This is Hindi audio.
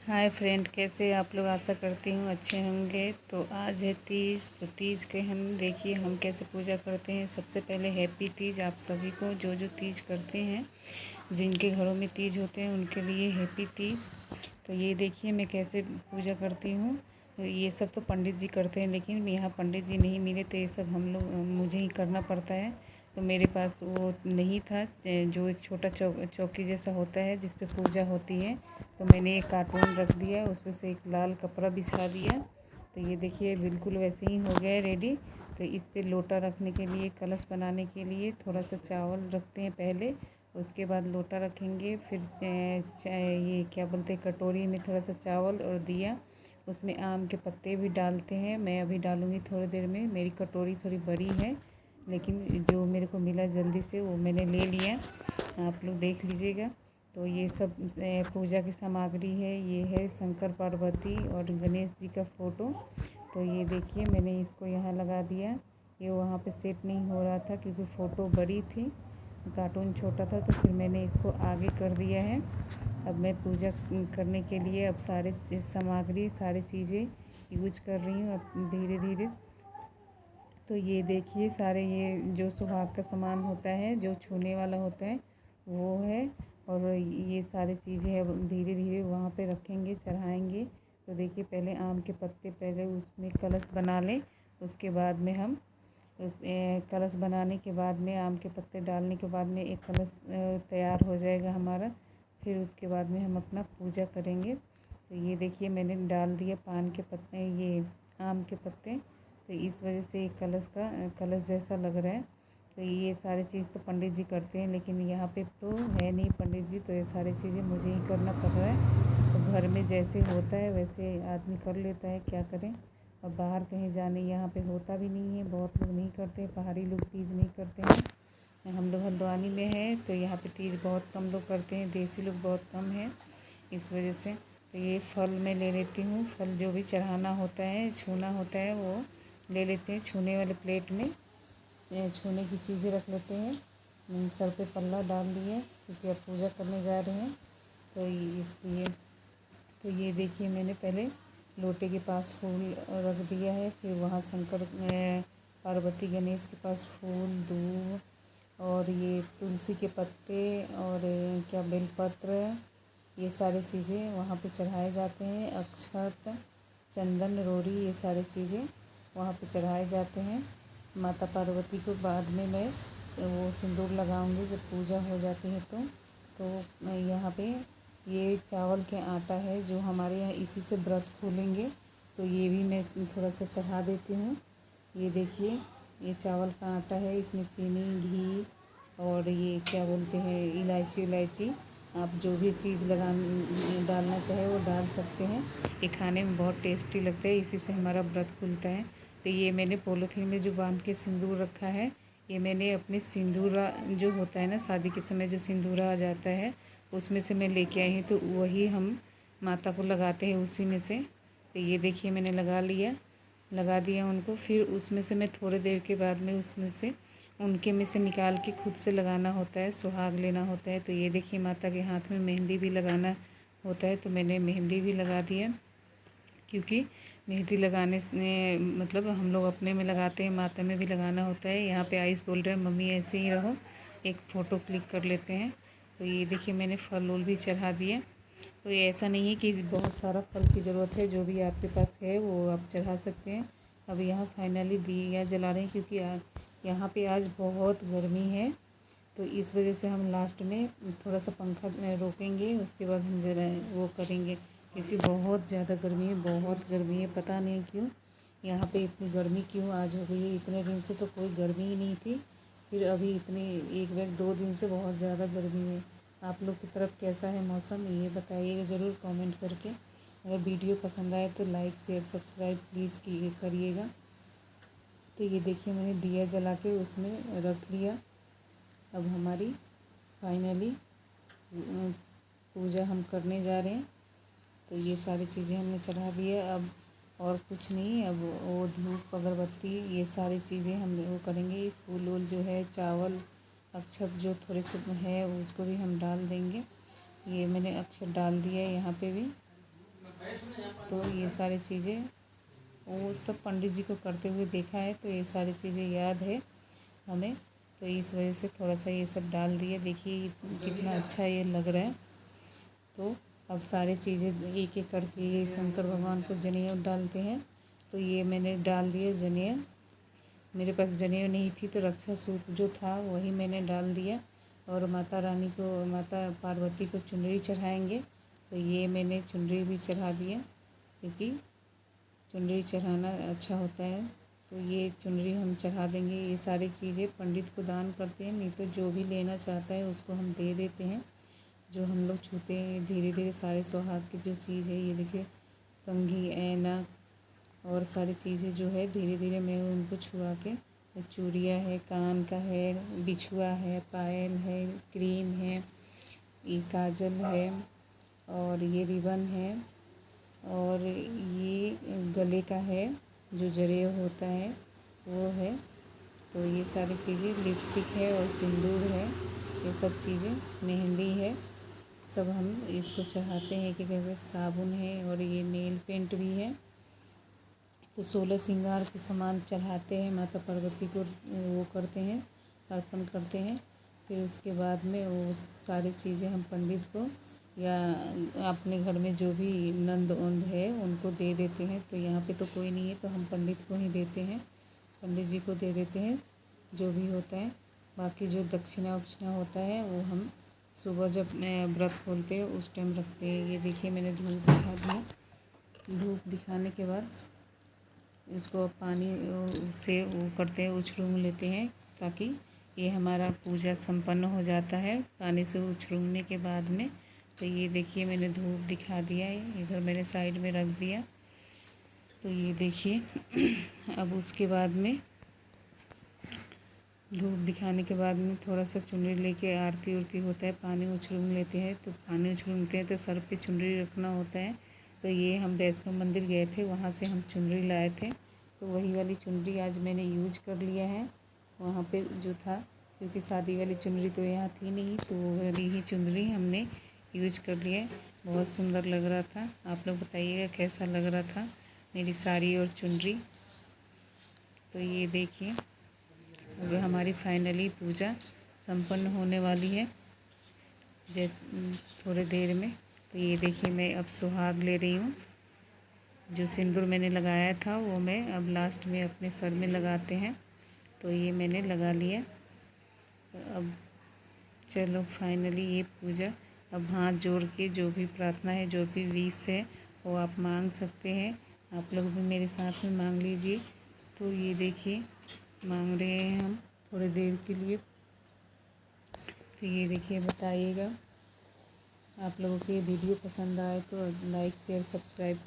हाय फ्रेंड, कैसे आप लोग। आशा करती हूँ अच्छे होंगे। तो आज है तीज। तो तीज के हम देखिए हम कैसे पूजा करते हैं। सबसे पहले हैप्पी तीज आप सभी को, जो जो तीज करते हैं, जिनके घरों में तीज होते हैं उनके लिए हैप्पी तीज। तो ये देखिए मैं कैसे पूजा करती हूँ। तो ये सब तो पंडित जी करते हैं, लेकिन यहाँ पंडित जी नहीं मिले तो ये सब हम लोग मुझे ही करना पड़ता है। तो मेरे पास वो नहीं था, जो एक छोटा चौकी जैसा होता है जिस पे पूजा होती है। तो मैंने एक कार्टून रख दिया, उसमें से एक लाल कपड़ा बिछा दिया। तो ये देखिए बिल्कुल वैसे ही हो गया है रेडी। तो इस पे लोटा रखने के लिए, कलश बनाने के लिए थोड़ा सा चावल रखते हैं पहले। उसके बाद लोटा रखेंगे, फिर ये क्या बोलते हैं, कटोरी में थोड़ा सा चावल और दिया। उसमें आम के पत्ते भी डालते हैं। मैं अभी डालूँगी थोड़ी देर में। मेरी कटोरी थोड़ी बड़ी है, लेकिन जो मेरे को मिला जल्दी से वो मैंने ले लिया। आप लोग देख लीजिएगा। तो ये सब पूजा की सामग्री है। ये है शंकर पार्वती और गणेश जी का फ़ोटो। तो ये देखिए मैंने इसको यहाँ लगा दिया। ये वहाँ पे सेट नहीं हो रहा था क्योंकि फ़ोटो बड़ी थी, कार्टून छोटा था। तो फिर मैंने इसको आगे कर दिया है। अब मैं पूजा करने के लिए अब सारी सामग्री, सारी चीज़ें यूज कर रही हूँ अब धीरे धीरे। तो ये देखिए सारे ये जो सुहाग का सामान होता है, जो छूने वाला होता है वो है। और ये सारी चीज़ें अब धीरे धीरे वहाँ पे रखेंगे, चढ़ाएंगे। तो देखिए पहले आम के पत्ते, पहले उसमें कलश बना लें। उसके बाद में हम उस कलश बनाने के बाद में आम के पत्ते डालने के बाद में एक कलश तैयार हो जाएगा हमारा। फिर उसके बाद में हम अपना पूजा करेंगे। तो ये देखिए मैंने डाल दिया पान के पत्ते, ये आम के पत्ते। तो इस वजह से कलश का कलश जैसा लग रहा है। तो ये सारी चीज़ तो पंडित जी करते हैं, लेकिन यहाँ पे तो है नहीं पंडित जी, तो ये सारी चीज़ें मुझे ही करना पड़ रहा है। तो घर में जैसे होता है वैसे आदमी कर लेता है, क्या करें। और बाहर कहीं जाने यहाँ पे होता भी नहीं है, बहुत लोग नहीं करते, पहाड़ी लोग तीज नहीं करते हैं। हम लोग हल्द्वानी में है तो यहाँ पे तीज बहुत कम लोग करते हैं, देसी लोग बहुत कम हैं, इस वजह से। तो ये फल मैं ले लेती हूँ। फल जो भी चढ़ाना होता है, छूना होता है, वो ले लेते हैं। छूने वाले प्लेट में छूने की चीज़ें रख लेते हैं। सर पे पल्ला डाल लिए क्योंकि अब पूजा करने जा रहे हैं, तो इसलिए। तो ये देखिए मैंने पहले लोटे के पास फूल रख दिया है, फिर वहाँ शंकर पार्वती गणेश के पास फूल, दूब और ये तुलसी के पत्ते और क्या बेलपत्र, ये सारी चीज़ें वहाँ पे चढ़ाए जाते हैं। अक्षत, चंदन, रोड़ी, ये सारी चीज़ें वहाँ पे चढ़ाए जाते हैं। माता पार्वती को बाद में मैं वो सिंदूर लगाऊंगी जब पूजा हो जाती है। तो यहाँ पे ये चावल के आटा है जो हमारे यहाँ, इसी से व्रत खोलेंगे। तो ये भी मैं थोड़ा सा चढ़ा देती हूँ। ये देखिए ये चावल का आटा है, इसमें चीनी, घी और ये क्या बोलते हैं, इलायची आप जो भी चीज़ डालना चाहे वो डाल सकते हैं। ये खाने में बहुत टेस्टी लगता है, इसी से हमारा व्रत खुलता है। तो ये मैंने पॉलीथीन में जो बांध के सिंदूर रखा है, ये मैंने अपने सिंदूरा जो होता है ना, शादी के समय जो सिंदूरा आ जाता है, उसमें से मैं लेके आई हूँ। तो वही हम माता को लगाते हैं उसी में से। तो ये देखिए मैंने लगा दिया उनको। फिर उसमें से मैं थोड़ी देर के बाद में उसमें से उनके में से निकाल के खुद से लगाना होता है, सुहाग लेना होता है। तो ये देखिए माता के हाथ में मेहंदी भी लगाना होता है, तो मैंने मेहंदी भी लगा दिया। क्योंकि मेहंदी लगाने से मतलब हम लोग अपने में लगाते हैं, माता में भी लगाना होता है। यहाँ पे आयुष बोल रहे हैं मम्मी ऐसे ही रहो, एक फ़ोटो क्लिक कर लेते हैं। तो ये देखिए मैंने फल उल भी चढ़ा दिया। तो ये ऐसा नहीं है कि बहुत सारा फल की ज़रूरत है, जो भी आपके पास है वो आप चढ़ा सकते हैं। अब यहाँ फाइनली दिया जला रहे हैं क्योंकि यहाँ पे आज बहुत गर्मी है। तो इस वजह से हम लास्ट में थोड़ा सा पंखा रोकेंगे, उसके बाद हम ज़रा वो करेंगे क्योंकि बहुत ज़्यादा गर्मी है, बहुत गर्मी है। पता नहीं क्यों यहाँ पे इतनी गर्मी क्यों आज हो गई है। इतने दिन से तो कोई गर्मी ही नहीं थी, फिर अभी इतनी 1-2 दिन से बहुत ज़्यादा गर्मी है। आप लोग की तरफ कैसा है मौसम, ये बताइएगा ज़रूर कमेंट करके। अगर वीडियो पसंद आए तो लाइक, शेयर, सब्सक्राइब प्लीज़ करिएगा। तो ये देखिए मैंने दिया जला के उसमें रख लिया। अब हमारी फाइनली पूजा हम करने जा रहे हैं। तो ये सारी चीज़ें हमने चढ़ा दी है। अब और कुछ नहीं, अब वो धूप, अगरबत्ती, ये सारी चीज़ें हम वो करेंगे। फूल वूल जो है, चावल, अक्षत जो थोड़े से है उसको भी हम डाल देंगे। ये मैंने अक्षत डाल दिया है यहाँ पे भी। तो ये सारी चीज़ें वो सब पंडित जी को करते हुए देखा है, तो ये सारी चीज़ें याद है हमें। तो इस वजह से थोड़ा सा ये सब डाल दिए। देखिए कितना अच्छा ये लग रहा है। तो अब सारी चीज़ें एक एक करके ये शंकर भगवान को जनेऊ डालते हैं। तो ये मैंने डाल दिया जनेऊ। मेरे पास जनेऊ नहीं थी तो रक्षा सूत्र जो था वही मैंने डाल दिया। और माता रानी को, माता पार्वती को चुनरी चढ़ाएंगे, तो ये मैंने चुनरी भी चढ़ा दिया, क्योंकि चुनरी चढ़ाना अच्छा होता है। तो ये चुनरी हम चढ़ा देंगे। ये सारी चीज़ें पंडित को दान करते हैं, नहीं तो जो भी लेना चाहता है उसको हम दे देते हैं। जो हम लोग छूते हैं धीरे धीरे सारे सुहाग की जो चीज़ है, ये देखिए कंघी, ऐना और सारी चीज़ें जो है धीरे धीरे मैं उनको छुआ के, चूड़ियाँ है, कान का है, बिछुआ है, पायल है, क्रीम है, ये काजल है और ये रिबन है और ये गले का है जो जरेऊ होता है वो है। तो ये सारी चीज़ें, लिपस्टिक है और सिंदूर है, ये सब चीज़ें, मेहंदी है, सब हम इसको चढ़ाते हैं। कि कहते साबुन है और ये नेल पेंट भी है। तो 16 श्रृंगार के सामान चढ़ाते हैं माता पार्वती को, वो करते हैं, अर्पण करते हैं। फिर उसके बाद में वो सारी चीज़ें हम पंडित को या अपने घर में जो भी नंद उंद है उनको दे देते हैं। तो यहाँ पे तो कोई नहीं है तो हम पंडित को ही देते हैं, पंडित जी को दे देते हैं जो भी होता है। बाकी जो दक्षिणा वक्षिणा होता है वो हम सुबह जब व्रत खोलते हैं उस टाइम रखते हैं। ये देखिए मैंने धूप दिखा दिया। धूप दिखाने के बाद इसको पानी से वो करते हैं, उछरूंग लेते हैं, ताकि ये हमारा पूजा संपन्न हो जाता है पानी से उछरूंगने के बाद में। तो ये देखिए मैंने धूप दिखा दिया है, इधर मैंने साइड में रख दिया। तो ये देखिए अब उसके बाद में धूप दिखाने के बाद में थोड़ा सा चुनरी लेके आरती उरती होता है, पानी उछरूंग लेते हैं। तो पानी उछरूंगते हैं तो सर पे चुनरी रखना होता है। तो ये हम वैष्णो मंदिर गए थे, वहाँ से हम चुनरी लाए थे, तो वही वाली चुनरी आज मैंने यूज कर लिया है वहाँ पे जो था, क्योंकि शादी वाली चुनरी तो यहाँ थी नहीं, तो वो वाली ही चुनरी हमने यूज कर लिया है। बहुत सुंदर लग रहा था। आप लोग बताइएगा कैसा लग रहा था मेरी साड़ी और चुनरी। तो ये देखिए अब हमारी फाइनली पूजा संपन्न होने वाली है जैसे थोड़ी देर में। तो ये देखिए मैं अब सुहाग ले रही हूँ। जो सिंदूर मैंने लगाया था वो मैं अब लास्ट में अपने सर में लगाते हैं। तो ये मैंने लगा लिया। तो अब चलो फाइनली ये पूजा, अब हाथ जोड़ के जो भी प्रार्थना है, जो भी विश है वो आप मांग सकते हैं। आप लोग भी मेरे साथ में मांग लीजिए। तो ये देखिए मांग रहे हैं हम थोड़ी देर के लिए। तो ये देखिए बताइएगा आप लोगों को ये वीडियो पसंद आए तो लाइक शेयर सब्सक्राइब